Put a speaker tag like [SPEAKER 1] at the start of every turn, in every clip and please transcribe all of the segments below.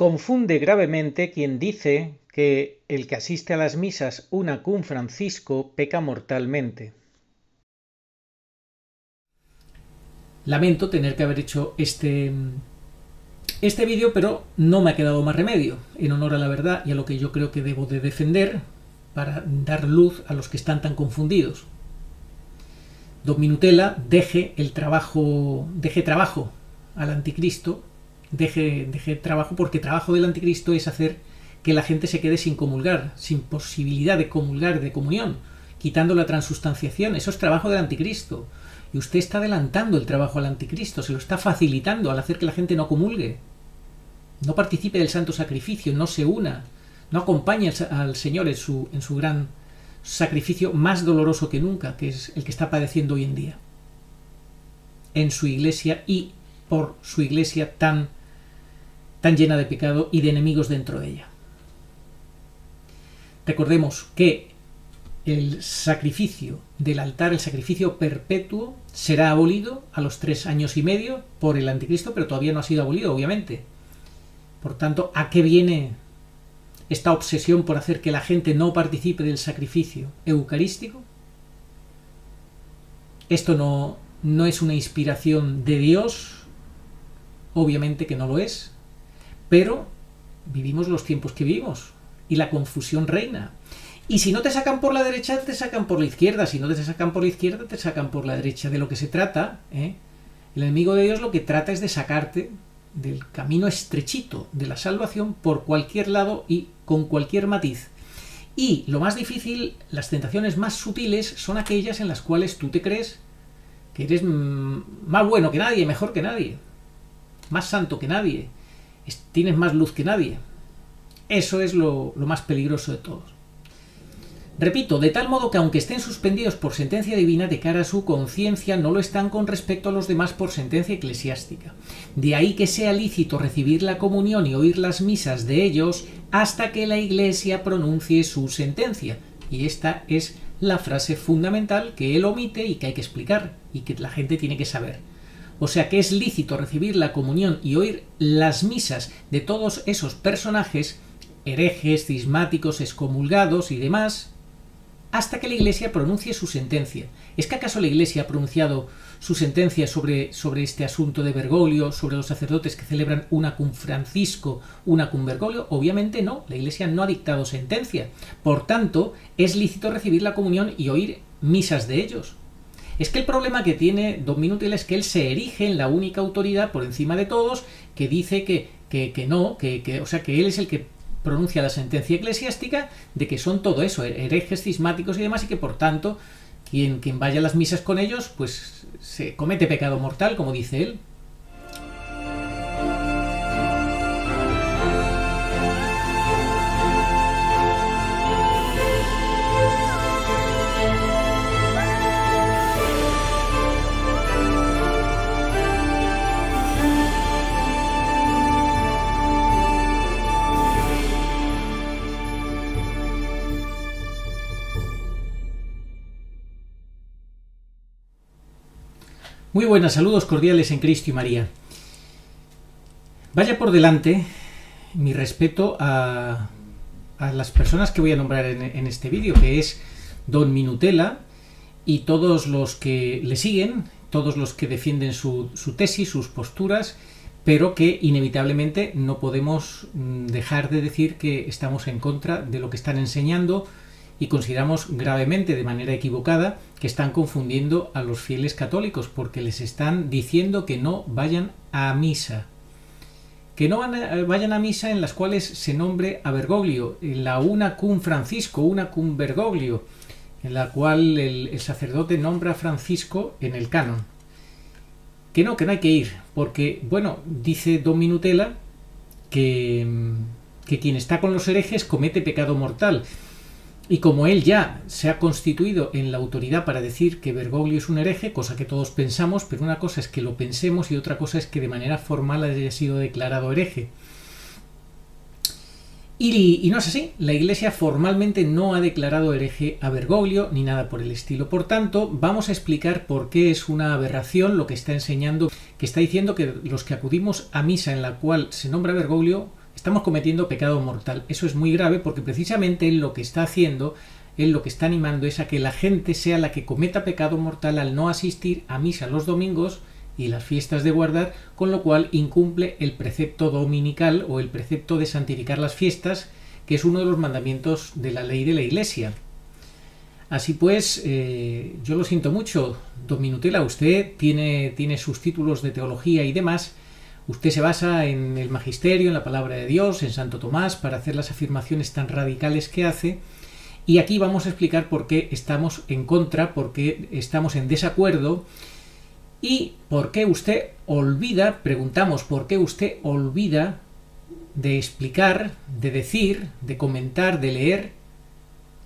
[SPEAKER 1] Confunde gravemente quien dice que el que asiste a las misas una cum Francisco peca mortalmente.
[SPEAKER 2] Lamento tener que haber hecho este vídeo, pero no me ha quedado más remedio, en honor a la verdad y a lo que yo creo que debo de defender para dar luz a los que están tan confundidos. Don Minutela deje trabajo al anticristo, deje trabajo, porque trabajo del anticristo es hacer que la gente se quede sin comulgar, sin posibilidad de comulgar, de comunión, quitando la transustanciación. Eso es trabajo del anticristo. Y usted está adelantando el trabajo al anticristo, se lo está facilitando al hacer que la gente no comulgue, no participe del santo sacrificio, no se una, no acompañe al Señor en su gran sacrificio más doloroso que nunca, que es el que está padeciendo hoy en día en su iglesia y por su iglesia tan llena de pecado y de enemigos dentro de ella. Recordemos que el sacrificio del altar, el sacrificio perpetuo, será abolido a los 3 años y medio por el anticristo, pero todavía no ha sido abolido, obviamente. Por tanto, ¿a qué viene esta obsesión por hacer que la gente no participe del sacrificio eucarístico? Esto no es una inspiración de Dios, obviamente que no lo es, pero vivimos los tiempos que vivimos y la confusión reina. Y si no te sacan por la derecha, te sacan por la izquierda. Si no te sacan por la izquierda, te sacan por la derecha. De lo que se trata, el enemigo de Dios lo que trata es de sacarte del camino estrechito de la salvación por cualquier lado y con cualquier matiz. Y lo más difícil, las tentaciones más sutiles, son aquellas en las cuales tú te crees que eres más bueno que nadie, mejor que nadie, más santo que nadie, tienes más luz que nadie. Eso es lo más peligroso de todos. Repito, de tal modo que aunque estén suspendidos por sentencia divina, de cara a su conciencia no lo están con respecto a los demás por sentencia eclesiástica. De ahí que sea lícito recibir la comunión y oír las misas de ellos hasta que la Iglesia pronuncie su sentencia. Y esta es la frase fundamental que él omite y que hay que explicar y que la gente tiene que saber. O sea que es lícito recibir la comunión y oír las misas de todos esos personajes, herejes, cismáticos, excomulgados y demás, hasta que la Iglesia pronuncie su sentencia. ¿Es que acaso la Iglesia ha pronunciado su sentencia sobre este asunto de Bergoglio, sobre los sacerdotes que celebran una cum Francisco, una cum Bergoglio? Obviamente no, la Iglesia no ha dictado sentencia. Por tanto, es lícito recibir la comunión y oír misas de ellos. Es que el problema que tiene Don Minutela es que él se erige en la única autoridad por encima de todos, que dice o sea, que él es el que pronuncia la sentencia eclesiástica de que son todo eso, herejes, cismáticos y demás, y que por tanto quien vaya a las misas con ellos pues se comete pecado mortal, como dice él. Muy buenas, saludos cordiales en Cristo y María. Vaya por delante mi respeto a las personas que voy a nombrar en este vídeo, que es Don Minutela y todos los que le siguen, todos los que defienden su tesis, sus posturas, pero que inevitablemente no podemos dejar de decir que estamos en contra de lo que están enseñando y consideramos gravemente, de manera equivocada, que están confundiendo a los fieles católicos porque les están diciendo que no vayan a misa. Que no vayan a misa en las cuales se nombre a Bergoglio, en la una cum Francisco, una cum Bergoglio, en la cual el sacerdote nombra a Francisco en el canon. Que no hay que ir, porque, bueno, dice Don Minutela que quien está con los herejes comete pecado mortal. Y como él ya se ha constituido en la autoridad para decir que Bergoglio es un hereje, cosa que todos pensamos, pero una cosa es que lo pensemos y otra cosa es que de manera formal haya sido declarado hereje. Y no es así, la Iglesia formalmente no ha declarado hereje a Bergoglio ni nada por el estilo. Por tanto, vamos a explicar por qué es una aberración lo que está enseñando, que está diciendo que los que acudimos a misa en la cual se nombra Bergoglio Estamos cometiendo pecado mortal. Eso es muy grave porque precisamente él lo que está haciendo, él lo que está animando es a que la gente sea la que cometa pecado mortal al no asistir a misa los domingos y las fiestas de guardar, con lo cual incumple el precepto dominical o el precepto de santificar las fiestas, que es uno de los mandamientos de la ley de la Iglesia. Así pues, yo lo siento mucho, don Minutela, usted tiene sus títulos de teología y demás, usted se basa en el magisterio, en la palabra de Dios, en Santo Tomás, para hacer las afirmaciones tan radicales que hace, y aquí vamos a explicar por qué estamos en contra, por qué estamos en desacuerdo, y por qué usted olvida, preguntamos por qué usted olvida de explicar, de decir, de comentar, de leer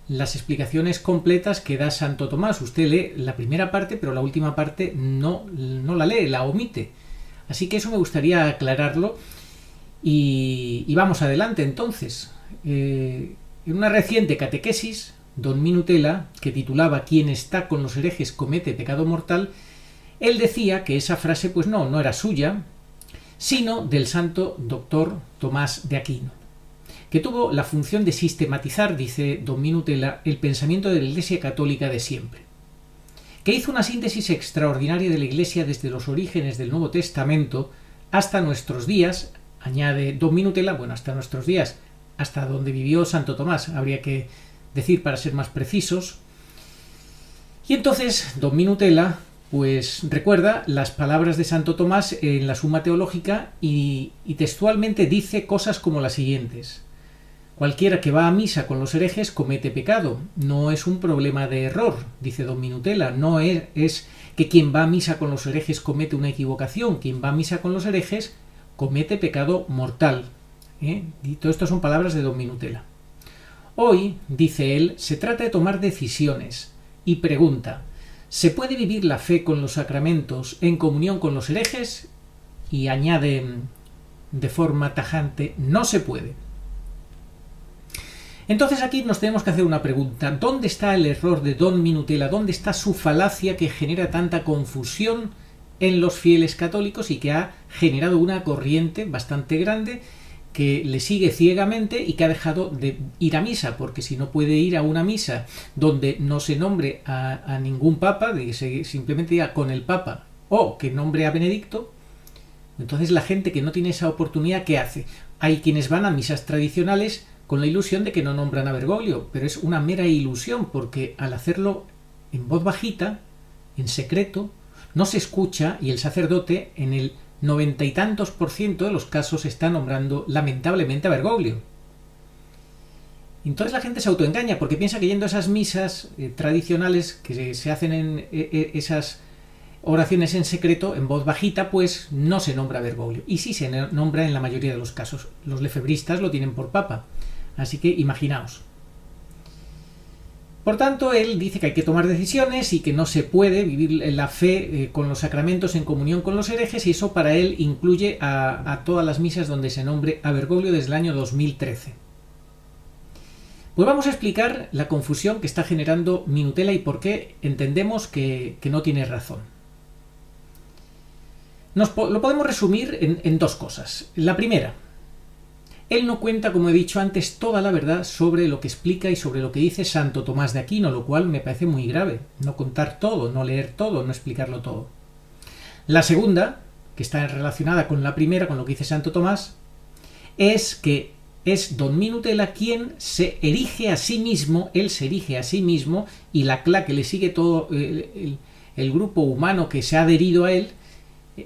[SPEAKER 2] las explicaciones completas que da Santo Tomás. Usted lee la primera parte, pero la última parte no la lee, la omite. Así que eso me gustaría aclararlo. Y vamos adelante entonces. En una reciente catequesis, don Minutela, que titulaba «Quien está con los herejes comete pecado mortal», él decía que esa frase pues no era suya, sino del santo doctor Tomás de Aquino, que tuvo la función de sistematizar, dice don Minutela, el pensamiento de la Iglesia católica de siempre, que hizo una síntesis extraordinaria de la Iglesia desde los orígenes del Nuevo Testamento hasta nuestros días, añade don Minutela, bueno, hasta nuestros días, hasta donde vivió Santo Tomás, habría que decir para ser más precisos. Y entonces don Minutela pues recuerda las palabras de Santo Tomás en la Suma Teológica y textualmente dice cosas como las siguientes: cualquiera que va a misa con los herejes comete pecado. No es un problema de error, dice don Minutela, no es que quien va a misa con los herejes comete una equivocación, quien va a misa con los herejes comete pecado mortal. Y todo esto son palabras de don Minutela. Hoy, dice él, se trata de tomar decisiones y pregunta: ¿se puede vivir la fe con los sacramentos en comunión con los herejes? Y añade de forma tajante: no se puede. Entonces aquí nos tenemos que hacer una pregunta: ¿dónde está el error de don Minutela? ¿Dónde está su falacia que genera tanta confusión en los fieles católicos y que ha generado una corriente bastante grande que le sigue ciegamente y que ha dejado de ir a misa? Porque si no puede ir a una misa donde no se nombre a ningún papa, simplemente diga con el papa, o que nombre a Benedicto, entonces la gente que no tiene esa oportunidad, ¿qué hace? Hay quienes van a misas tradicionales con la ilusión de que no nombran a Bergoglio, pero es una mera ilusión, porque al hacerlo en voz bajita, en secreto, no se escucha y el sacerdote en el 90 y tantos % de los casos está nombrando lamentablemente a Bergoglio. Entonces la gente se autoengaña porque piensa que yendo a esas misas tradicionales que se hacen en esas oraciones en secreto, en voz bajita, pues no se nombra a Bergoglio. Y sí se nombra en la mayoría de los casos. Los lefebristas lo tienen por papa. Así que imaginaos. Por tanto, él dice que hay que tomar decisiones y que no se puede vivir la fe con los sacramentos en comunión con los herejes, y eso para él incluye a todas las misas donde se nombre a Bergoglio desde el año 2013. Pues vamos a explicar la confusión que está generando Minutela y por qué entendemos que no tiene razón. Lo podemos resumir en dos cosas. La primera: él no cuenta, como he dicho antes, toda la verdad sobre lo que explica y sobre lo que dice Santo Tomás de Aquino, lo cual me parece muy grave. No contar todo, no leer todo, no explicarlo todo. La segunda, que está relacionada con la primera, con lo que dice Santo Tomás, es que es don Minutela quien se erige a sí mismo, él se erige a sí mismo, y la CLA que le sigue todo el grupo humano que se ha adherido a él,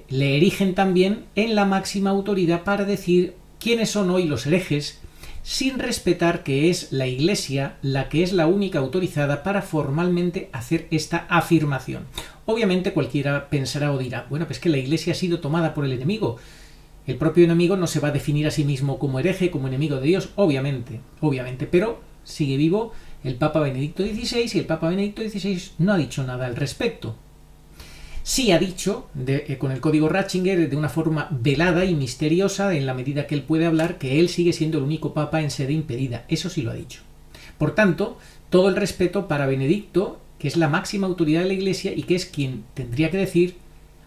[SPEAKER 2] le erigen también en la máxima autoridad para decir quiénes son hoy los herejes, sin respetar que es la Iglesia la que es la única autorizada para formalmente hacer esta afirmación. Obviamente cualquiera pensará o dirá: bueno, pues que la Iglesia ha sido tomada por el enemigo. El propio enemigo no se va a definir a sí mismo como hereje, como enemigo de Dios, obviamente, pero sigue vivo el Papa Benedicto XVI y el Papa Benedicto XVI no ha dicho nada al respecto. Sí ha dicho, con el código Ratzinger, de una forma velada y misteriosa, en la medida que él puede hablar, que él sigue siendo el único papa en sede impedida. Eso sí lo ha dicho. Por tanto, todo el respeto para Benedicto, que es la máxima autoridad de la Iglesia y que es quien tendría que decir: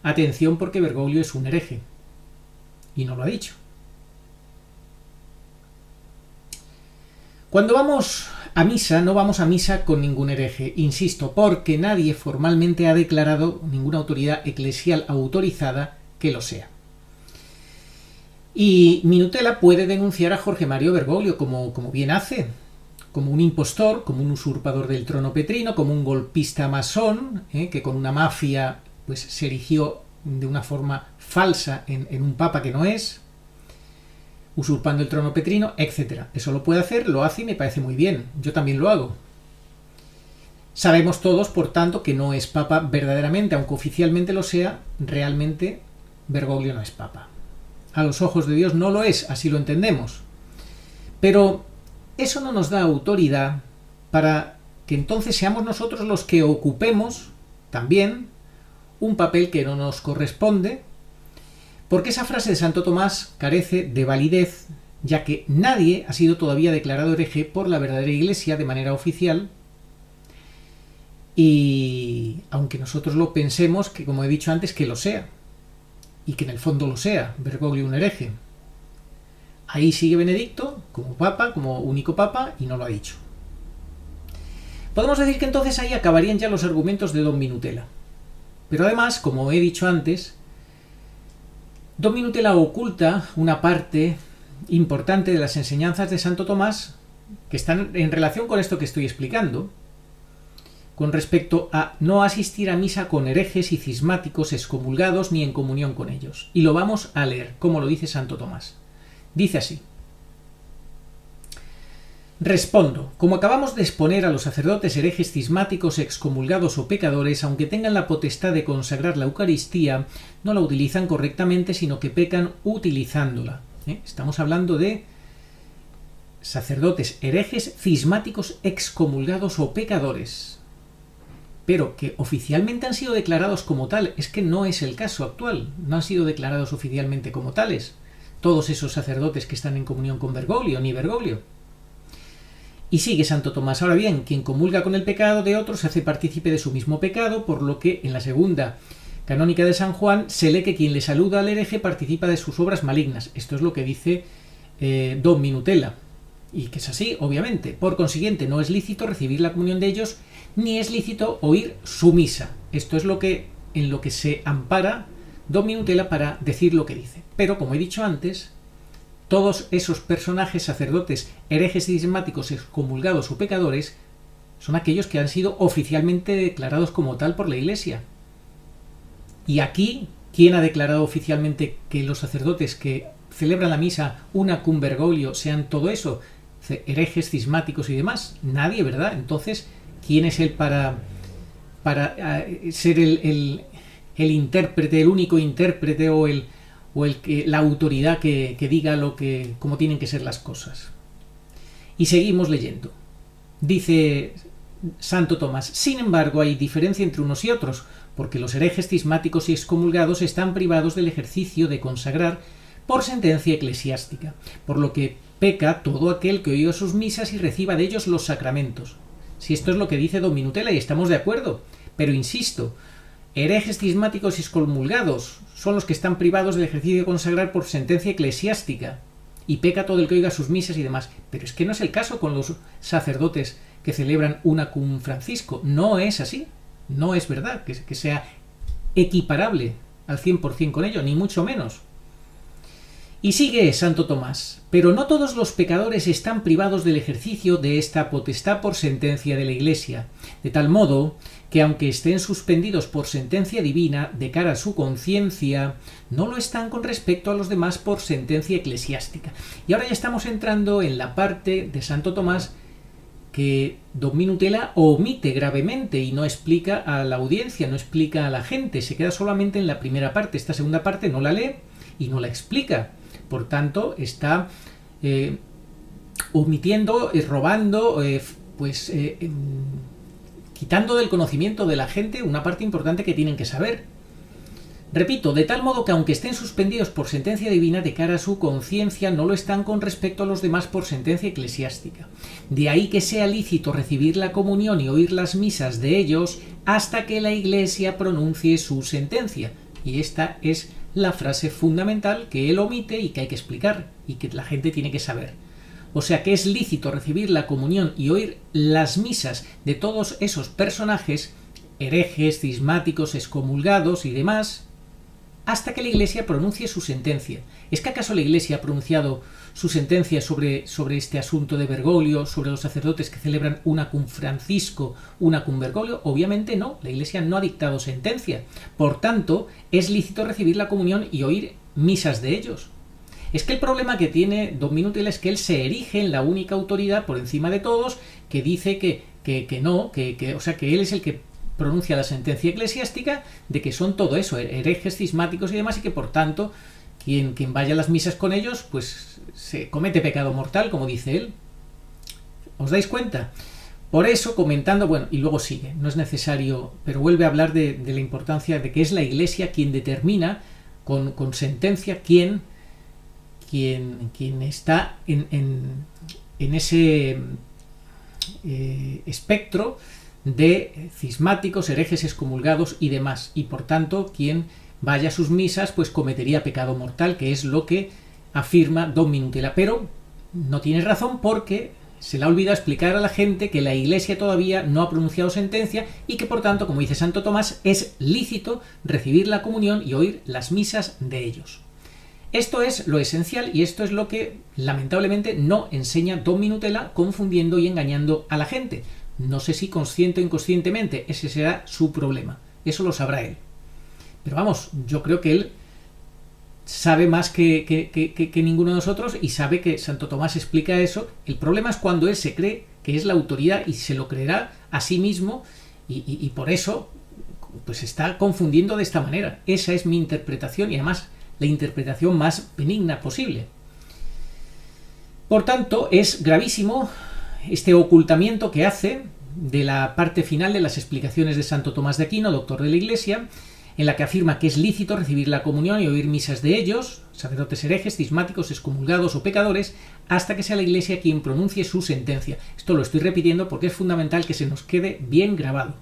[SPEAKER 2] atención porque Bergoglio es un hereje. Y no lo ha dicho. Cuando vamos a misa, no vamos a misa con ningún hereje, insisto, porque nadie formalmente ha declarado, ninguna autoridad eclesial autorizada, que lo sea. Y Minutela puede denunciar a Jorge Mario Bergoglio, como bien hace, como un impostor, como un usurpador del trono petrino, como un golpista masón, que con una mafia pues, se erigió de una forma falsa en un papa que no es, usurpando el trono petrino, etc. Eso lo puede hacer, lo hace y me parece muy bien. Yo también lo hago. Sabemos todos, por tanto, que no es papa verdaderamente, aunque oficialmente lo sea, realmente Bergoglio no es papa. A los ojos de Dios no lo es, así lo entendemos. Pero eso no nos da autoridad para que entonces seamos nosotros los que ocupemos también un papel que no nos corresponde, porque esa frase de Santo Tomás carece de validez, ya que nadie ha sido todavía declarado hereje por la verdadera Iglesia de manera oficial, y aunque nosotros lo pensemos, que como he dicho antes, que lo sea, y que en el fondo lo sea, Bergoglio un hereje. Ahí sigue Benedicto, como papa, como único papa, y no lo ha dicho. Podemos decir que entonces ahí acabarían ya los argumentos de Don Minutela. Pero además, como he dicho antes, Don Minutela oculta una parte importante de las enseñanzas de Santo Tomás que están en relación con esto que estoy explicando, con respecto a no asistir a misa con herejes y cismáticos excomulgados ni en comunión con ellos. Y lo vamos a leer, como lo dice Santo Tomás. Dice así: respondo, como acabamos de exponer, a los sacerdotes herejes, cismáticos, excomulgados o pecadores, aunque tengan la potestad de consagrar la Eucaristía, no la utilizan correctamente, sino que pecan utilizándola. Estamos hablando de sacerdotes herejes, cismáticos, excomulgados o pecadores, pero que oficialmente han sido declarados como tal. Es que no es el caso actual, no han sido declarados oficialmente como tales todos esos sacerdotes que están en comunión con Bergoglio, ni Bergoglio. Y sigue Santo Tomás: ahora bien, quien comulga con el pecado de otros se hace partícipe de su mismo pecado, por lo que en la segunda canónica de San Juan se lee que quien le saluda al hereje participa de sus obras malignas. Esto es lo que dice Don Minutela, y que es así, obviamente. Por consiguiente, no es lícito recibir la comunión de ellos, ni es lícito oír su misa. Esto es en lo que se ampara Don Minutela para decir lo que dice. Pero, como he dicho antes, todos esos personajes, sacerdotes, herejes y cismáticos, excomulgados o pecadores, son aquellos que han sido oficialmente declarados como tal por la Iglesia. Y aquí, ¿quién ha declarado oficialmente que los sacerdotes que celebran la misa una cum Bergoglio sean todo eso? Herejes, cismáticos y demás. Nadie, ¿verdad? Entonces, ¿quién es él para ser el intérprete, el único intérprete o la autoridad que diga cómo tienen que ser las cosas? Y seguimos leyendo. Dice Santo Tomás: sin embargo, hay diferencia entre unos y otros, porque los herejes, cismáticos y excomulgados están privados del ejercicio de consagrar por sentencia eclesiástica, por lo que peca todo aquel que oiga sus misas y reciba de ellos los sacramentos. Si esto es lo que dice Don Minutela, y estamos de acuerdo, pero insisto, herejes, cismáticos y excomulgados son los que están privados del ejercicio de consagrar por sentencia eclesiástica, y peca todo el que oiga sus misas y demás. Pero es que no es el caso con los sacerdotes que celebran una cum Francisco. No es así. No es verdad que sea equiparable al 100% con ello, ni mucho menos. Y sigue Santo Tomás: pero no todos los pecadores están privados del ejercicio de esta potestad por sentencia de la Iglesia, de tal modo que aunque estén suspendidos por sentencia divina de cara a su conciencia, no lo están con respecto a los demás por sentencia eclesiástica. Y ahora ya estamos entrando en la parte de Santo Tomás que Don Minutela omite gravemente y no explica a la audiencia, no explica a la gente, se queda solamente en la primera parte. Esta segunda parte no la lee y no la explica. Por tanto, está omitiendo, robando, quitando del conocimiento de la gente una parte importante que tienen que saber. Repito, de tal modo que aunque estén suspendidos por sentencia divina de cara a su conciencia, no lo están con respecto a los demás por sentencia eclesiástica. De ahí que sea lícito recibir la comunión y oír las misas de ellos hasta que la Iglesia pronuncie su sentencia. Y esta es la frase fundamental que él omite y que hay que explicar y que la gente tiene que saber. O sea que es lícito recibir la comunión y oír las misas de todos esos personajes, herejes, cismáticos, excomulgados y demás, hasta que la Iglesia pronuncie su sentencia. ¿Es que acaso la Iglesia ha pronunciado su sentencia sobre este asunto de Bergoglio, sobre los sacerdotes que celebran una cum Francisco, una cum Bergoglio? Obviamente no, la Iglesia no ha dictado sentencia. Por tanto, es lícito recibir la comunión y oír misas de ellos. Es que el problema que tiene Don Minutel es que él se erige en la única autoridad por encima de todos, que dice que no, o sea, que él es el que pronuncia la sentencia eclesiástica de que son todo eso, herejes, cismáticos y demás, y que por tanto quien vaya a las misas con ellos pues se comete pecado mortal, como dice él. ¿Os dais cuenta? Por eso, comentando, bueno, y luego sigue, no es necesario, pero vuelve a hablar de la importancia de que es la Iglesia quien determina con sentencia quién está en ese espectro de cismáticos, herejes, excomulgados y demás, y por tanto quien vaya a sus misas pues cometería pecado mortal, que es lo que afirma Don Minutela. Pero no tiene razón, porque se le ha olvidado explicar a la gente que la Iglesia todavía no ha pronunciado sentencia y que por tanto, como dice Santo Tomás, es lícito recibir la comunión y oír las misas de ellos. Esto es lo esencial y esto es lo que lamentablemente no enseña Don Minutela, confundiendo y engañando a la gente. No sé si consciente o inconscientemente, ese será su problema, eso lo sabrá él. Pero vamos, yo creo que él sabe más que ninguno de nosotros y sabe que Santo Tomás explica eso. El problema es cuando él se cree que es la autoridad y se lo creerá a sí mismo y por eso pues está confundiendo de esta manera. Esa es mi interpretación y además la interpretación más benigna posible. Por tanto, es gravísimo este ocultamiento que hace de la parte final de las explicaciones de Santo Tomás de Aquino, doctor de la Iglesia, en la que afirma que es lícito recibir la comunión y oír misas de ellos, sacerdotes herejes, cismáticos, excomulgados o pecadores, hasta que sea la Iglesia quien pronuncie su sentencia. Esto lo estoy repitiendo porque es fundamental que se nos quede bien grabado.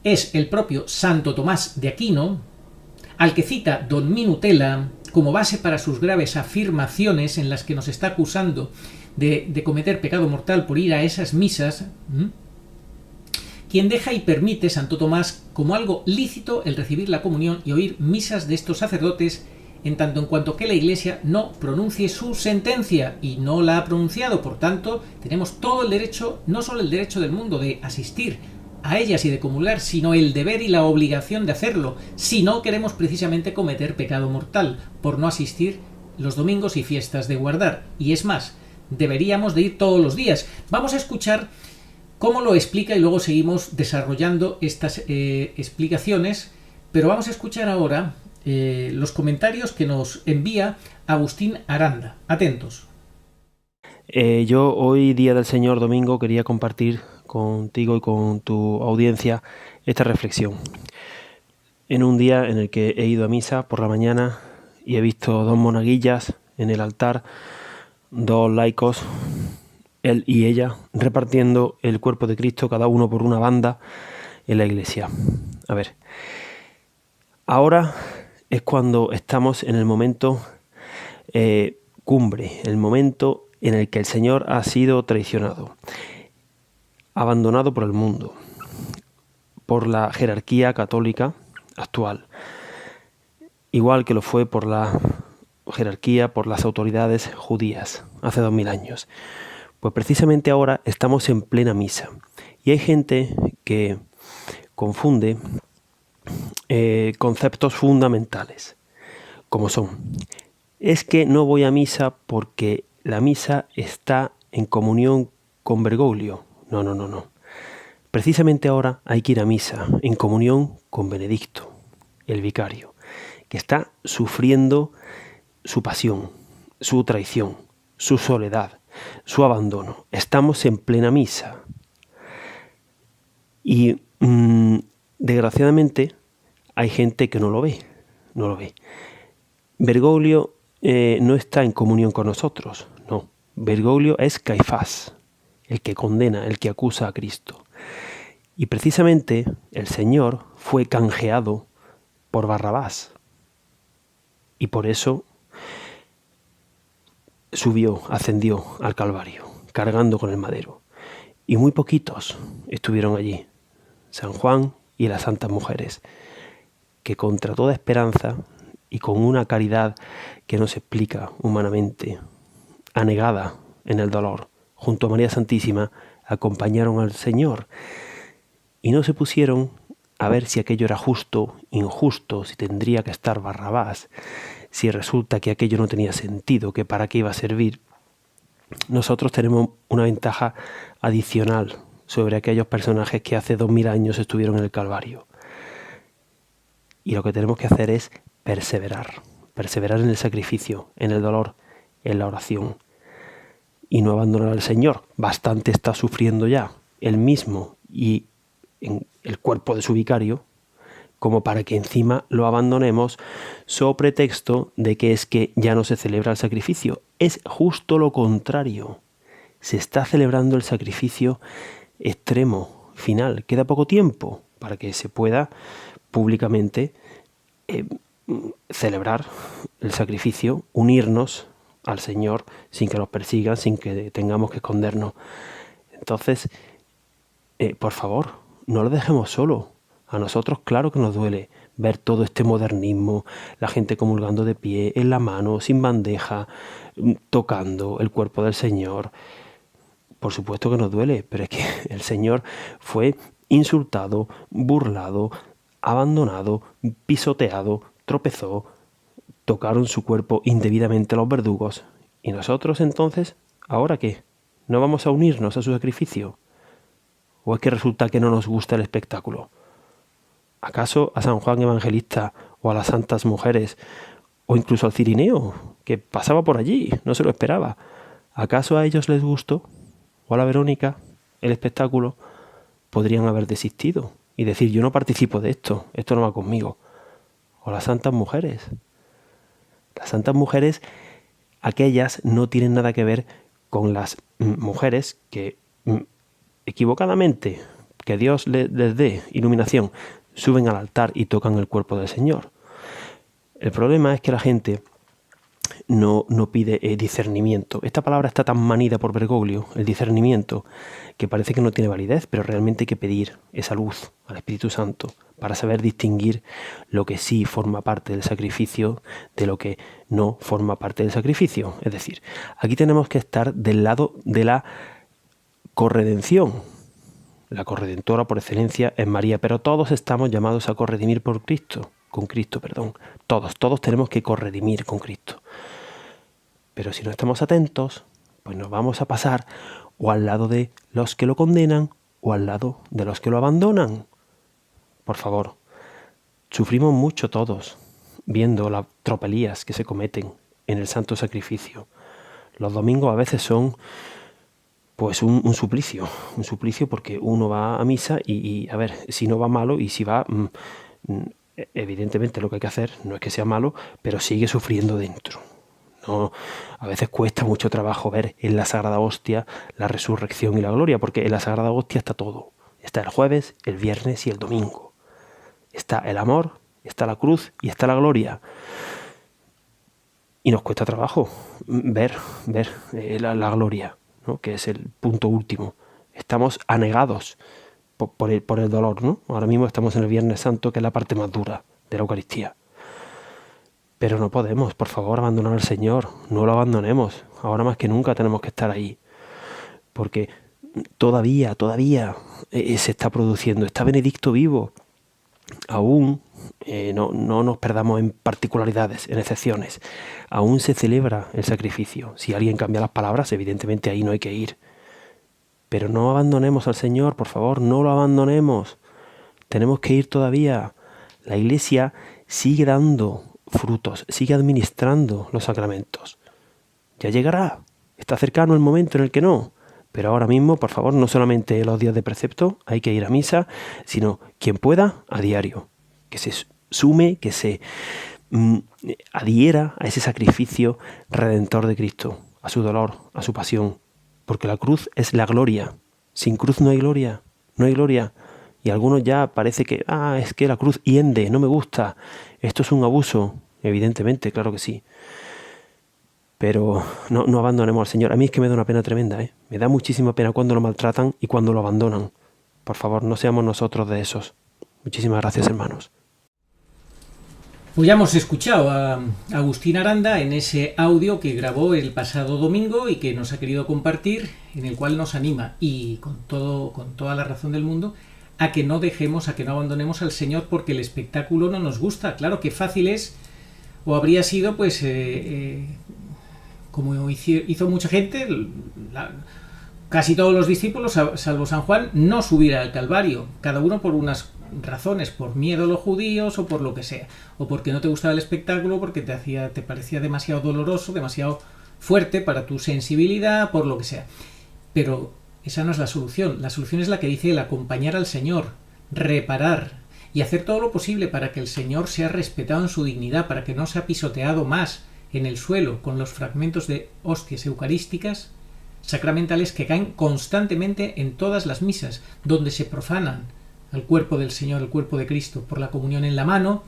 [SPEAKER 2] Es el propio Santo Tomás de Aquino, al que cita Don Minutela como base para sus graves afirmaciones en las que nos está acusando de cometer pecado mortal por ir a esas misas, quien deja y permite Santo Tomás como algo lícito el recibir la comunión y oír misas de estos sacerdotes, en tanto en cuanto que la Iglesia no pronuncie su sentencia, y no la ha pronunciado. Por tanto, tenemos todo el derecho, no solo el derecho del mundo de asistir a ellas y de comulgar, sino el deber y la obligación de hacerlo, si no queremos precisamente cometer pecado mortal, por no asistir los domingos y fiestas de guardar. Y es más, deberíamos de ir todos los días. Vamos a escuchar cómo lo explica y luego seguimos desarrollando estas explicaciones, pero vamos a escuchar ahora los comentarios que nos envía Agustín Aranda. Atentos.
[SPEAKER 3] Yo hoy, Día del Señor, domingo, quería compartir contigo y con tu audiencia esta reflexión. En un día en el que he ido a misa por la mañana y he visto dos monaguillas en el altar, dos laicos, él y ella, repartiendo el cuerpo de Cristo, cada uno por una banda, en la iglesia. A ver, ahora es cuando estamos en el momento cumbre, el momento en el que el Señor ha sido traicionado, abandonado por el mundo, por la jerarquía católica actual, igual que lo fue por la jerarquía, por las autoridades judías hace 2000 años. Pues precisamente ahora estamos en plena misa y hay gente que confunde conceptos fundamentales, como son: es que no voy a misa porque la misa está en comunión con Bergoglio. No. Precisamente ahora hay que ir a misa en comunión con Benedicto, el vicario, que está sufriendo su pasión, su traición, su soledad, su abandono. Estamos en plena misa. Y desgraciadamente hay gente que no lo ve. Bergoglio no está en comunión con nosotros, no. Bergoglio es Caifás, el que condena, el que acusa a Cristo. Y precisamente el Señor fue canjeado por Barrabás. Y por eso ascendió al Calvario, cargando con el madero. Y muy poquitos estuvieron allí, San Juan y las santas mujeres, que contra toda esperanza y con una caridad que no se explica humanamente, anegada en el dolor, junto a María Santísima, acompañaron al Señor y no se pusieron a ver si aquello era justo, injusto, si tendría que estar Barrabás, si resulta que aquello no tenía sentido, que para qué iba a servir. Nosotros tenemos una ventaja adicional sobre aquellos personajes que hace 2000 años estuvieron en el Calvario. Y lo que tenemos que hacer es perseverar en el sacrificio, en el dolor, en la oración. Y no abandonar al Señor. Bastante está sufriendo ya él mismo y en el cuerpo de su vicario, como para que encima lo abandonemos so pretexto de que es que ya no se celebra el sacrificio. Es justo lo contrario. Se está celebrando el sacrificio extremo, final. Queda poco tiempo para que se pueda públicamente celebrar el sacrificio, unirnos al Señor sin que nos persigan, sin que tengamos que escondernos. Entonces, por favor, no lo dejemos solo. A nosotros claro que nos duele ver todo este modernismo, la gente comulgando de pie, en la mano, sin bandeja, tocando el cuerpo del Señor. Por supuesto que nos duele, pero es que el Señor fue insultado, burlado, abandonado, pisoteado, tropezó, tocaron su cuerpo indebidamente los verdugos. ¿Y nosotros entonces, ahora qué? ¿No vamos a unirnos a su sacrificio? ¿O es que resulta que no nos gusta el espectáculo? ¿Acaso a San Juan Evangelista o a las santas mujeres o incluso al Cirineo, que pasaba por allí, no se lo esperaba? ¿Acaso a ellos les gustó? ¿O a la Verónica el espectáculo? Podrían haber desistido y decir, yo no participo de esto no va conmigo. O las santas mujeres. Las santas mujeres, aquellas no tienen nada que ver con las mujeres que equivocadamente, que Dios les dé iluminación, suben al altar y tocan el cuerpo del Señor. El problema es que la gente no pide discernimiento. Esta palabra está tan manida por Bergoglio, el discernimiento, que parece que no tiene validez, pero realmente hay que pedir esa luz al Espíritu Santo para saber distinguir lo que sí forma parte del sacrificio de lo que no forma parte del sacrificio. Es decir, aquí tenemos que estar del lado de la corredención. La corredentora por excelencia es María, pero todos estamos llamados a corredimir con Cristo. Todos tenemos que corredimir con Cristo. Pero si no estamos atentos, pues nos vamos a pasar o al lado de los que lo condenan o al lado de los que lo abandonan. Por favor, sufrimos mucho todos viendo las tropelías que se cometen en el santo sacrificio. Los domingos a veces son pues un suplicio porque uno va a misa y a ver, si no va malo y si va, evidentemente lo que hay que hacer no es que sea malo, pero sigue sufriendo dentro. No, a veces cuesta mucho trabajo ver en la Sagrada Hostia la resurrección y la gloria, porque en la Sagrada Hostia está todo. Está el jueves, el viernes y el domingo. Está el amor, está la cruz y está la gloria. Y nos cuesta trabajo ver la gloria, ¿no? Que es el punto último. Estamos anegados por el dolor, ¿no? Ahora mismo estamos en el Viernes Santo, que es la parte más dura de la Eucaristía. Pero no podemos, por favor, abandonar al Señor. No lo abandonemos. Ahora más que nunca tenemos que estar ahí. Porque todavía se está produciendo. Está Benedicto vivo. Aún no nos perdamos en particularidades, en excepciones. Aún se celebra el sacrificio. Si alguien cambia las palabras, evidentemente ahí no hay que ir. Pero no abandonemos al Señor, por favor, no lo abandonemos. Tenemos que ir todavía. La Iglesia sigue dando frutos, sigue administrando los sacramentos. Ya llegará, está cercano el momento en el que no, pero ahora mismo, por favor, no solamente los días de precepto hay que ir a misa, sino quien pueda, a diario, que se sume, que se adhiera a ese sacrificio redentor de Cristo, a su dolor, a su pasión, porque la cruz es la gloria. Sin cruz no hay gloria, Y algunos ya parece que, es que la cruz hiende, no me gusta, esto es un abuso. Evidentemente, claro que sí. pero no abandonemos al Señor. A mí es que me da una pena tremenda, ¿eh? Me da muchísima pena cuando lo maltratan y cuando lo abandonan. Por favor, no seamos nosotros de esos. Muchísimas gracias, hermanos.
[SPEAKER 2] Pues ya hemos escuchado a Agustín Aranda en ese audio que grabó el pasado domingo y que nos ha querido compartir, en el cual nos anima, y con toda la razón del mundo, a que no dejemos, a que no abandonemos al Señor porque el espectáculo no nos gusta. Claro que fácil es, o habría sido, pues, como hizo mucha gente, casi todos los discípulos, salvo San Juan, no subir al Calvario, cada uno por unas razones, por miedo a los judíos o por lo que sea, o porque no te gustaba el espectáculo, porque te parecía demasiado doloroso, demasiado fuerte para tu sensibilidad, por lo que sea. Pero esa no es la solución. La solución es la que dice el acompañar al Señor, reparar y hacer todo lo posible para que el Señor sea respetado en su dignidad, para que no sea pisoteado más en el suelo con los fragmentos de hostias eucarísticas sacramentales que caen constantemente en todas las misas, donde se profanan al cuerpo del Señor, el cuerpo de Cristo, por la comunión en la mano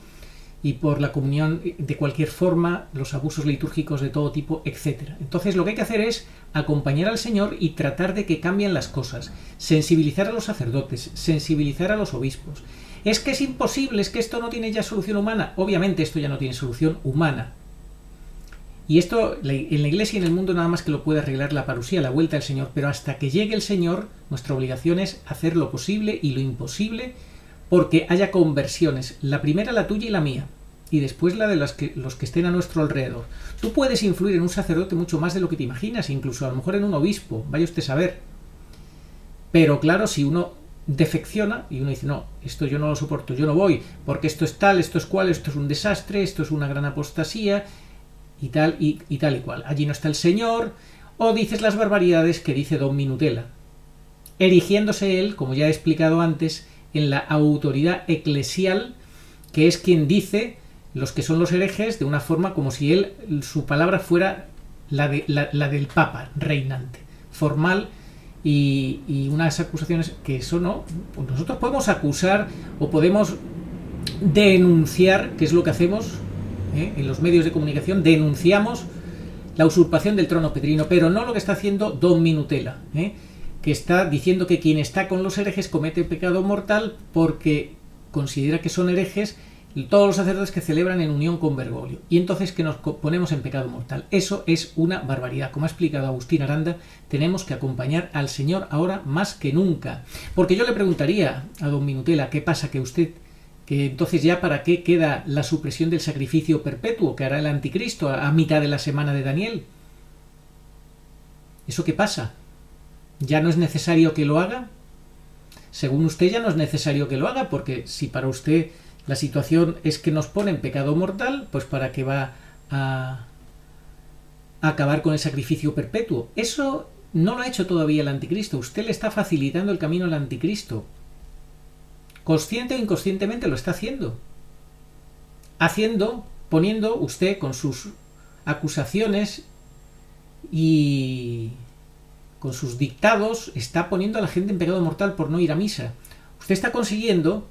[SPEAKER 2] y por la comunión de cualquier forma, los abusos litúrgicos de todo tipo, etc. Entonces lo que hay que hacer es acompañar al Señor y tratar de que cambien las cosas, sensibilizar a los sacerdotes, sensibilizar a los obispos. Es que es imposible, es que esto no tiene ya solución humana. Obviamente esto ya no tiene solución humana. Y esto en la Iglesia y en el mundo nada más que lo puede arreglar la parusía, la vuelta del Señor. Pero hasta que llegue el Señor, nuestra obligación es hacer lo posible y lo imposible porque haya conversiones. La primera, la tuya y la mía. Y después la de los que estén a nuestro alrededor. Tú puedes influir en un sacerdote mucho más de lo que te imaginas, incluso a lo mejor en un obispo, vaya usted a saber. Pero claro, si uno defecciona y uno dice, no, esto yo no lo soporto, yo no voy, porque esto es tal, esto es cual, esto es un desastre, esto es una gran apostasía, y tal y cual. Allí no está el Señor, o dices las barbaridades que dice Don Minutela, erigiéndose él, como ya he explicado antes, en la autoridad eclesial, que es quien dice los que son los herejes de una forma como si su palabra fuera la del Papa reinante, formal, y unas acusaciones que eso no. Pues nosotros podemos acusar o podemos denunciar, que es lo que hacemos, en los medios de comunicación, denunciamos la usurpación del trono petrino, pero no lo que está haciendo Don Minutela, que está diciendo que quien está con los herejes comete pecado mortal porque considera que son herejes todos los sacerdotes que celebran en unión con Bergoglio, y entonces que nos ponemos en pecado mortal. Eso es una barbaridad. Como ha explicado Agustín Aranda, tenemos que acompañar al Señor ahora más que nunca. Porque yo le preguntaría a Don Minutela, ¿qué pasa? Que entonces ya para qué queda la supresión del sacrificio perpetuo que hará el anticristo a mitad de la semana de Daniel. ¿Eso qué pasa? ¿Ya no es necesario que lo haga? Según usted ya no es necesario que lo haga, porque si para usted la situación es que nos pone en pecado mortal, pues ¿para qué va a acabar con el sacrificio perpetuo? Eso no lo ha hecho todavía el anticristo. Usted le está facilitando el camino al anticristo. Consciente o inconscientemente lo está haciendo. Poniendo usted con sus acusaciones y con sus dictados, está poniendo a la gente en pecado mortal por no ir a misa. Usted está consiguiendo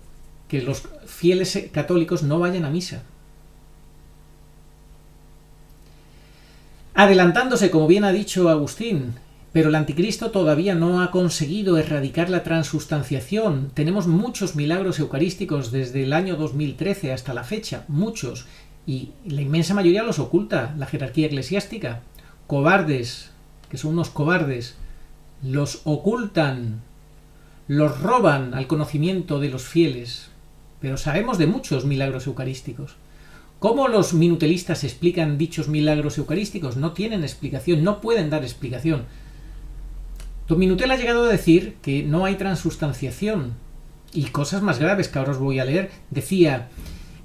[SPEAKER 2] que los fieles católicos no vayan a misa. Adelantándose, como bien ha dicho Agustín, pero el anticristo todavía no ha conseguido erradicar la transustanciación. Tenemos muchos milagros eucarísticos desde el año 2013 hasta la fecha, muchos, y la inmensa mayoría los oculta la jerarquía eclesiástica. Cobardes, que son unos cobardes, los ocultan, los roban al conocimiento de los fieles. Pero sabemos de muchos milagros eucarísticos. ¿Cómo los minutelistas explican dichos milagros eucarísticos? No tienen explicación, no pueden dar explicación. Don Minutela ha llegado a decir que no hay transustanciación, y cosas más graves que ahora os voy a leer. Decía: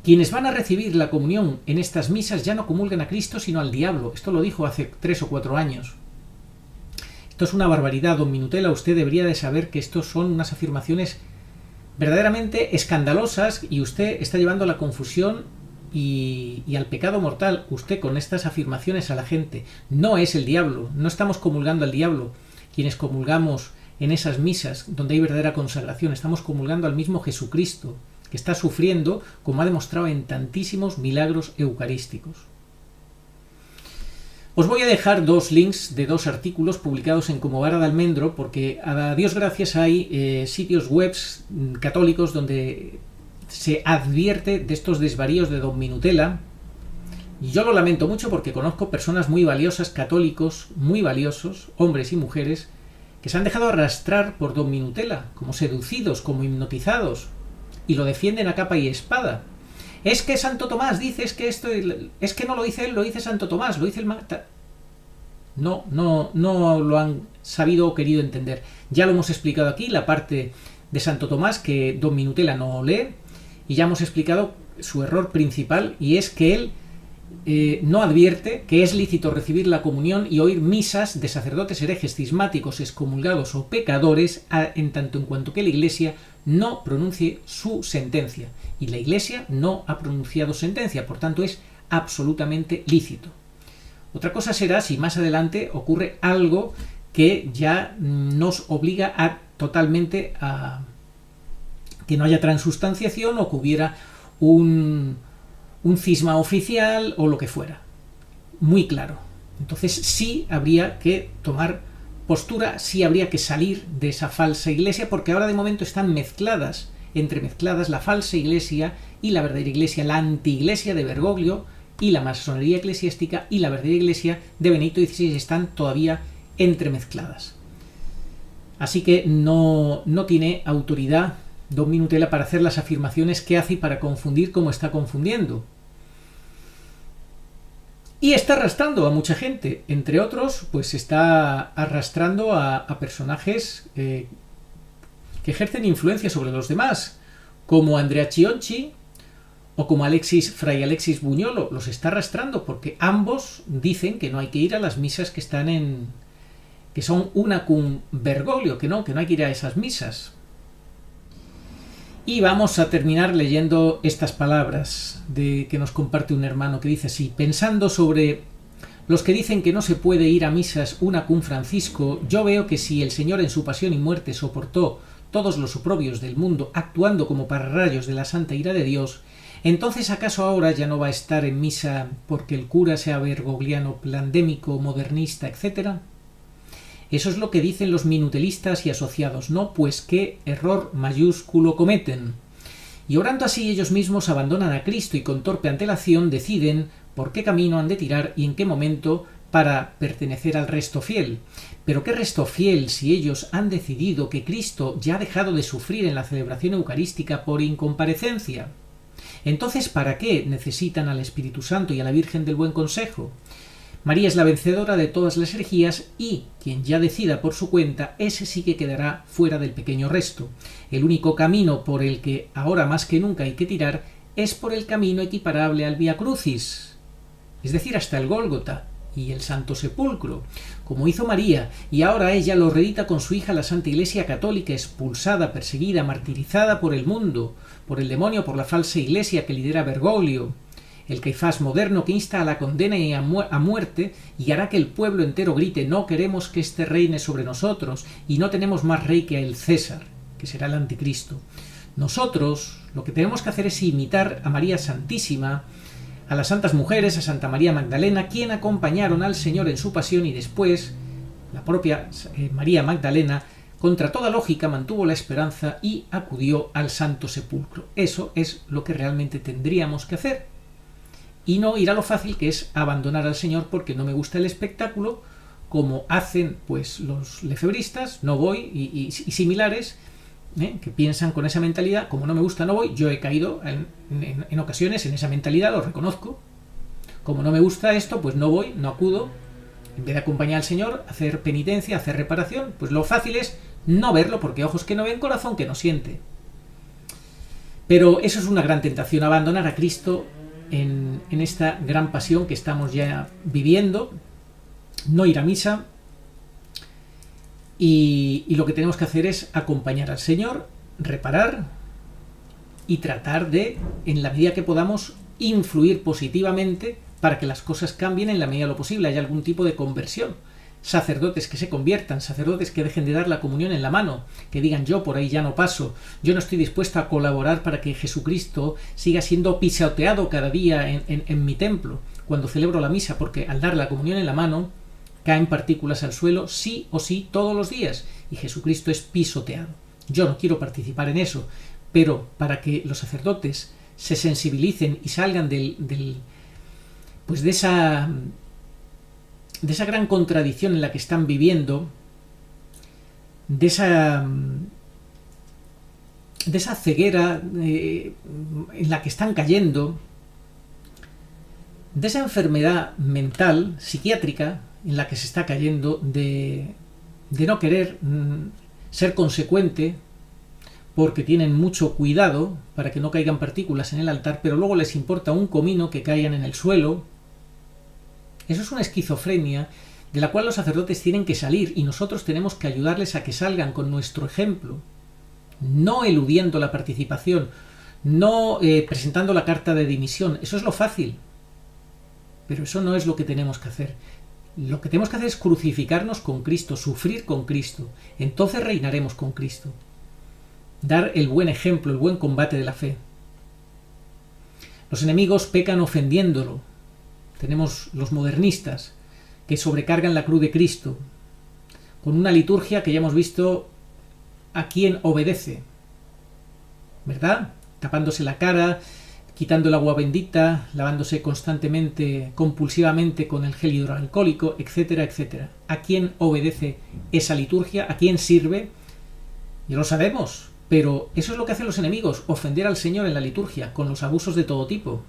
[SPEAKER 2] quienes van a recibir la comunión en estas misas ya no comulgan a Cristo sino al diablo. Esto lo dijo hace 3 o 4 años. Esto es una barbaridad, don Minutela. Usted debería de saber que estos son unas afirmaciones verdaderamente escandalosas, y usted está llevando a la confusión y al pecado mortal. Usted con estas afirmaciones a la gente. No es el diablo, no estamos comulgando al diablo. Quienes comulgamos en esas misas donde hay verdadera consagración, estamos comulgando al mismo Jesucristo, que está sufriendo, como ha demostrado en tantísimos milagros eucarísticos. Os voy a dejar dos links de dos artículos publicados en Como Vara de Almendro, porque a Dios gracias hay sitios web católicos donde se advierte de estos desvaríos de Don Minutela. Y yo lo lamento mucho porque conozco personas muy valiosas, católicos, muy valiosos, hombres y mujeres, que se han dejado arrastrar por Don Minutela, como seducidos, como hipnotizados, y lo defienden a capa y espada. Es que Santo Tomás dice, es que no lo dice él, lo dice Santo Tomás, lo dice el... No lo han sabido o querido entender. Ya lo hemos explicado aquí, la parte de Santo Tomás que Don Minutela no lee, y ya hemos explicado su error principal, y es que él no advierte que es lícito recibir la comunión y oír misas de sacerdotes herejes, cismáticos, excomulgados o pecadores, en tanto en cuanto que la Iglesia no pronuncie su sentencia. Y la Iglesia no ha pronunciado sentencia, por tanto es absolutamente lícito. Otra cosa será si más adelante ocurre algo que ya nos obliga totalmente a que no haya transustanciación o que hubiera un cisma oficial o lo que fuera. Muy claro. Entonces sí habría que tomar postura, sí habría que salir de esa falsa iglesia, porque ahora de momento están entremezcladas la falsa iglesia y la verdadera iglesia, la antiiglesia de Bergoglio y la masonería eclesiástica y la verdadera iglesia de Benedicto XVI están todavía entremezcladas. Así que no tiene autoridad Don Minutela para hacer las afirmaciones que hace y para confundir como está confundiendo. Y está arrastrando a mucha gente, entre otros, pues está arrastrando a personajes que ejercen influencia sobre los demás, como Andrea Chionchi o como Fray Alexis Buñolo. Los está arrastrando porque ambos dicen que no hay que ir a las misas que están que son una cum Bergoglio, que no hay que ir a esas misas. Y vamos a terminar leyendo estas palabras que nos comparte un hermano que dice así: pensando sobre los que dicen que no se puede ir a misas una cum Francisco, yo veo que si el Señor en su pasión y muerte soportó todos los oprobios del mundo actuando como pararrayos de la santa ira de Dios, entonces ¿acaso ahora ya no va a estar en misa porque el cura sea bergogliano, plandémico, modernista, etcétera? Eso es lo que dicen los minutelistas y asociados, ¿no? Pues qué error mayúsculo cometen. Y orando así ellos mismos abandonan a Cristo y con torpe antelación deciden por qué camino han de tirar y en qué momento para pertenecer al resto fiel. Pero ¿qué resto fiel si ellos han decidido que Cristo ya ha dejado de sufrir en la celebración eucarística por incomparecencia? Entonces, ¿para qué necesitan al Espíritu Santo y a la Virgen del Buen Consejo? María es la vencedora de todas las herejías y quien ya decida por su cuenta, ese sí que quedará fuera del pequeño resto. El único camino por el que ahora más que nunca hay que tirar es por el camino equiparable al Vía Crucis, es decir, hasta el Gólgota y el Santo Sepulcro, como hizo María, y ahora ella lo reedita con su hija la Santa Iglesia Católica, expulsada, perseguida, martirizada por el mundo, por el demonio, por la falsa iglesia que lidera Bergoglio, el Caifás moderno que insta a la condena y a muerte y hará que el pueblo entero grite: no queremos que éste reine sobre nosotros y no tenemos más rey que el César, que será el anticristo. Nosotros lo que tenemos que hacer es imitar a María Santísima, a las santas mujeres, a Santa María Magdalena, quien acompañaron al Señor en su pasión, y después la propia María Magdalena, contra toda lógica, mantuvo la esperanza y acudió al Santo Sepulcro. Eso es lo que realmente tendríamos que hacer. Y no ir a lo fácil, que es abandonar al Señor porque no me gusta el espectáculo, como hacen pues los lefebristas, no voy, y similares, que piensan con esa mentalidad: como no me gusta, no voy. Yo he caído en ocasiones en esa mentalidad, lo reconozco. Como no me gusta esto, pues no voy, no acudo. En vez de acompañar al Señor, hacer penitencia, hacer reparación, pues lo fácil es no verlo, porque ojos que no ven, corazón que no siente. Pero eso es una gran tentación, abandonar a Cristo en esta gran pasión que estamos ya viviendo, no ir a misa, y lo que tenemos que hacer es acompañar al Señor, reparar y tratar de, en la medida que podamos, influir positivamente para que las cosas cambien en la medida de lo posible, haya algún tipo de conversión. Sacerdotes que se conviertan, sacerdotes que dejen de dar la comunión en la mano, que digan: yo por ahí ya no paso, yo no estoy dispuesto a colaborar para que Jesucristo siga siendo pisoteado cada día en mi templo. cuando celebro la misa, porque al dar la comunión en la mano caen partículas al suelo sí o sí todos los días y Jesucristo es pisoteado. Yo no quiero participar en eso, pero para que los sacerdotes se sensibilicen y salgan pues de esa gran contradicción en la que están viviendo, de esa ceguera en la que están cayendo, de esa enfermedad mental, psiquiátrica, en la que se está cayendo, de no querer ser consecuente, porque tienen mucho cuidado para que no caigan partículas en el altar, pero luego les importa un comino que caigan en el suelo. Eso es una esquizofrenia de la cual los sacerdotes tienen que salir y nosotros tenemos que ayudarles a que salgan con nuestro ejemplo, no eludiendo la participación, no presentando la carta de dimisión. Eso es lo fácil, pero eso no es lo que tenemos que hacer. Lo que tenemos que hacer es crucificarnos con Cristo, sufrir con Cristo. Entonces reinaremos con Cristo. Dar el buen ejemplo, el buen combate de la fe. Los enemigos pecan ofendiéndolo. Tenemos los modernistas que sobrecargan la cruz de Cristo con una liturgia que ya hemos visto a quién obedece, ¿verdad? Tapándose la cara, quitando el agua bendita, lavándose constantemente, compulsivamente con el gel hidroalcohólico, etcétera, etcétera. ¿A quién obedece esa liturgia? ¿A quién sirve? Ya lo sabemos, pero eso es lo que hacen los enemigos, ofender al Señor en la liturgia, con los abusos de todo tipo,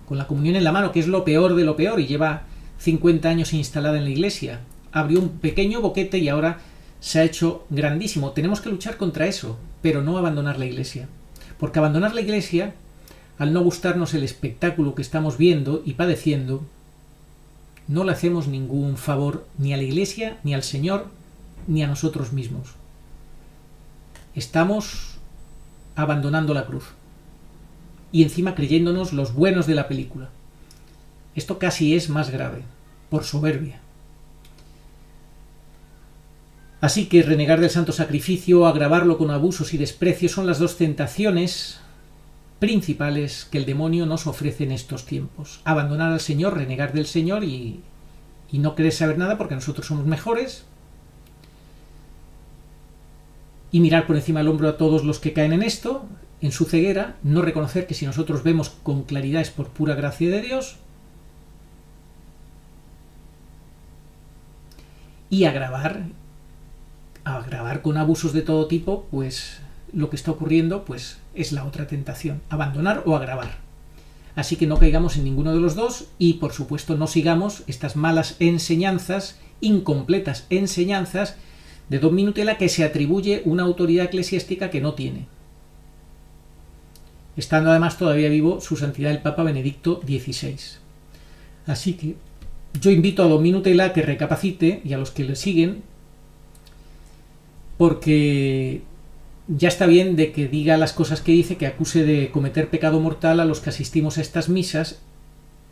[SPEAKER 2] con la comunión en la mano, que es lo peor de lo peor, y lleva 50 años instalada en la Iglesia. Abrió un pequeño boquete y ahora se ha hecho grandísimo. Tenemos que luchar contra eso, pero no abandonar la Iglesia. Porque abandonar la Iglesia, al no gustarnos el espectáculo que estamos viendo y padeciendo, no le hacemos ningún favor ni a la Iglesia, ni al Señor, ni a nosotros mismos. Estamos abandonando la cruz y encima creyéndonos los buenos de la película. Esto casi es más grave, por soberbia. Así que renegar del santo sacrificio, agravarlo con abusos y desprecios son las dos tentaciones principales que el demonio nos ofrece en estos tiempos. Abandonar al Señor, renegar del Señor y no querer saber nada porque nosotros somos mejores, y mirar por encima del hombro a todos los que caen en esto, en su ceguera, no reconocer que si nosotros vemos con claridad es por pura gracia de Dios, y agravar con abusos de todo tipo, pues lo que está ocurriendo pues es la otra tentación, abandonar o agravar. Así que no caigamos en ninguno de los dos y por supuesto no sigamos estas malas enseñanzas, incompletas enseñanzas de Don Minutela, que se atribuye una autoridad eclesiástica que no tiene, estando además todavía vivo su santidad el Papa Benedicto XVI. Así que yo invito a Don Minutela a que recapacite y a los que le siguen, porque ya está bien de que diga las cosas que dice, que acuse de cometer pecado mortal a los que asistimos a estas misas,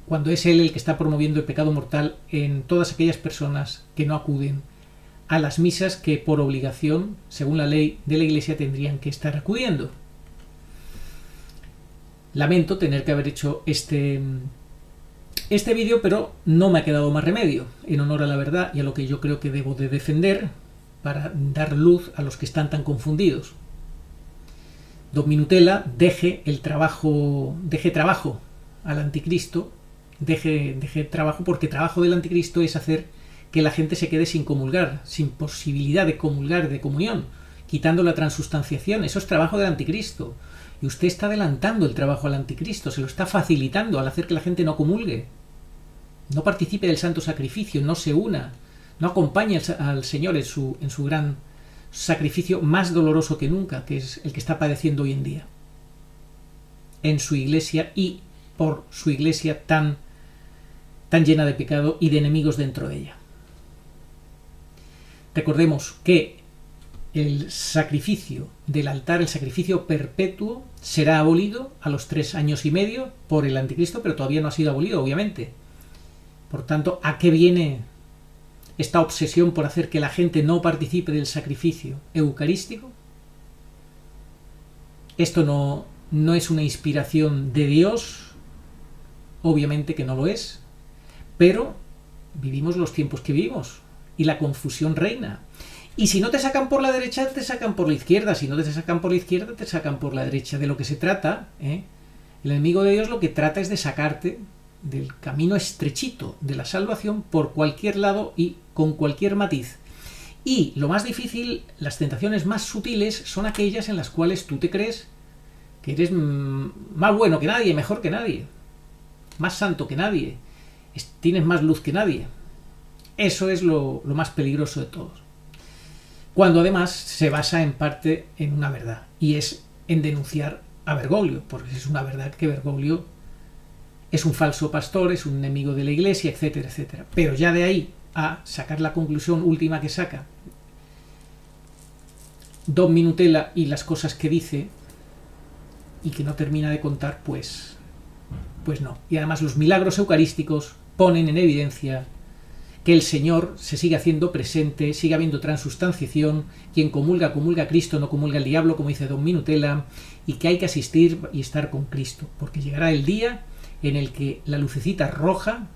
[SPEAKER 2] cuando es él el que está promoviendo el pecado mortal en todas aquellas personas que no acuden a las misas que por obligación, según la ley de la Iglesia, tendrían que estar acudiendo. Lamento tener que haber hecho este vídeo, pero no me ha quedado más remedio, en honor a la verdad y a lo que yo creo que debo de defender, para dar luz a los que están tan confundidos. Don Minutela deje trabajo al anticristo, deje trabajo, porque trabajo del anticristo es hacer que la gente se quede sin comulgar, sin posibilidad de comulgar, de comunión, quitando la transustanciación. Eso es trabajo del anticristo. Y usted está adelantando el trabajo al anticristo, se lo está facilitando al hacer que la gente no comulgue, no participe del santo sacrificio, no se una, no acompañe al Señor en su gran sacrificio más doloroso que nunca, que es el que está padeciendo hoy en día en su Iglesia y por su Iglesia tan llena de pecado y de enemigos dentro de ella. Recordemos que el sacrificio del altar, el sacrificio perpetuo, será abolido a los 3 años y medio por el anticristo, pero todavía no ha sido abolido, obviamente. Por tanto, ¿a qué viene esta obsesión por hacer que la gente no participe del sacrificio eucarístico? Esto no es una inspiración de Dios, Obviamente que no lo es, pero vivimos los tiempos que vivimos y la confusión reina. Y si no te sacan por la derecha, te sacan por la izquierda. Si no te sacan por la izquierda, te sacan por la derecha. De lo que se trata, el enemigo de Dios lo que trata es de sacarte del camino estrechito de la salvación por cualquier lado y con cualquier matiz. Y lo más difícil, las tentaciones más sutiles, son aquellas en las cuales tú te crees que eres más bueno que nadie, mejor que nadie, más santo que nadie, tienes más luz que nadie. Eso es lo más peligroso de todos. Cuando además se basa en parte en una verdad, y es en denunciar a Bergoglio, porque es una verdad que Bergoglio es un falso pastor, es un enemigo de la Iglesia, etcétera, etcétera. Pero ya de ahí a sacar la conclusión última que saca Don Minutela y las cosas que dice y que no termina de contar, pues no. Y además los milagros eucarísticos ponen en evidencia que el Señor se sigue haciendo presente, sigue habiendo transustanciación, quien comulga, comulga a Cristo, no comulga al diablo, como dice Don Minutela, y que hay que asistir y estar con Cristo, porque llegará el día en el que la lucecita roja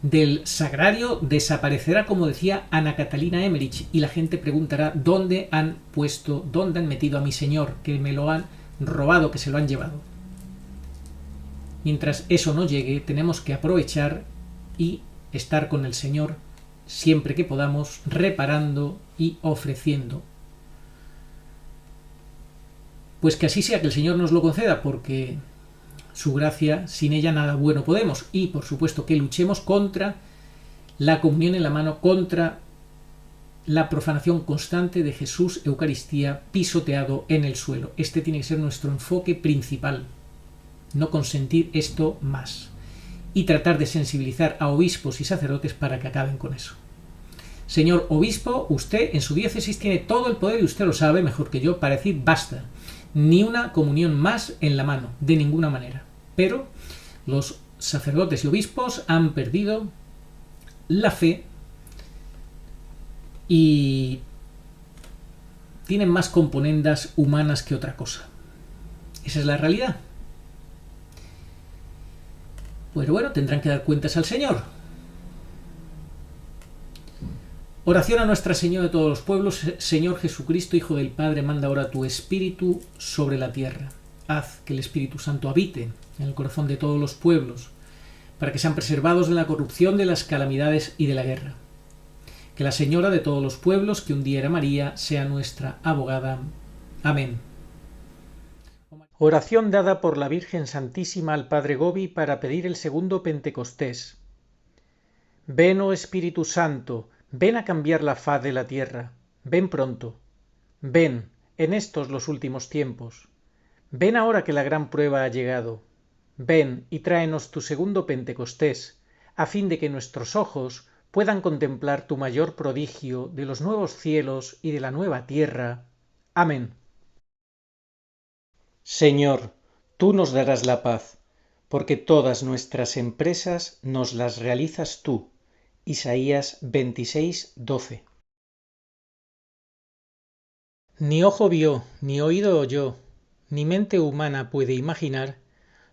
[SPEAKER 2] del sagrario desaparecerá, como decía Ana Catalina Emmerich, y la gente preguntará dónde han metido a mi Señor, que me lo han robado, que se lo han llevado. Mientras eso no llegue, tenemos que aprovechar y estar con el Señor siempre que podamos, reparando y ofreciendo. Pues que así sea, que el Señor nos lo conceda, porque su gracia, sin ella nada bueno podemos. Y por supuesto que luchemos contra la comunión en la mano, contra la profanación constante de Jesús, Eucaristía, pisoteado en el suelo. Este tiene que ser nuestro enfoque principal. No consentir esto más. Y tratar de sensibilizar a obispos y sacerdotes para que acaben con eso. Señor obispo, usted en su diócesis tiene todo el poder y usted lo sabe mejor que yo para decir basta. Ni una comunión más en la mano, de ninguna manera. Pero los sacerdotes y obispos han perdido la fe y tienen más componendas humanas que otra cosa. Esa es la realidad. Pues bueno, tendrán que dar cuentas al Señor. Oración a Nuestra Señora de todos los pueblos. Señor Jesucristo, Hijo del Padre, manda ahora tu Espíritu sobre la tierra. Haz que el Espíritu Santo habite en el corazón de todos los pueblos, para que sean preservados de la corrupción, de las calamidades y de la guerra. Que la Señora de todos los pueblos, que un día era María, sea nuestra abogada. Amén.
[SPEAKER 1] Oración dada por la Virgen Santísima al Padre Gobi para pedir el segundo Pentecostés. Ven, oh Espíritu Santo, ven a cambiar la faz de la tierra. Ven pronto. Ven, en estos los últimos tiempos. Ven ahora que la gran prueba ha llegado. Ven y tráenos tu segundo Pentecostés, a fin de que nuestros ojos puedan contemplar tu mayor prodigio de los nuevos cielos y de la nueva tierra. Amén. Señor, tú nos darás la paz, porque todas nuestras empresas nos las realizas tú. Isaías 26:12. Ni ojo vio, ni oído oyó, ni mente humana puede imaginar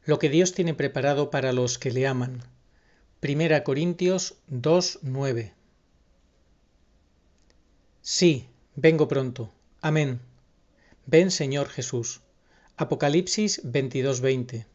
[SPEAKER 1] lo que Dios tiene preparado para los que le aman. 1 Corintios 2:9. Sí, vengo pronto. Amén. Ven, Señor Jesús. Apocalipsis 22:20.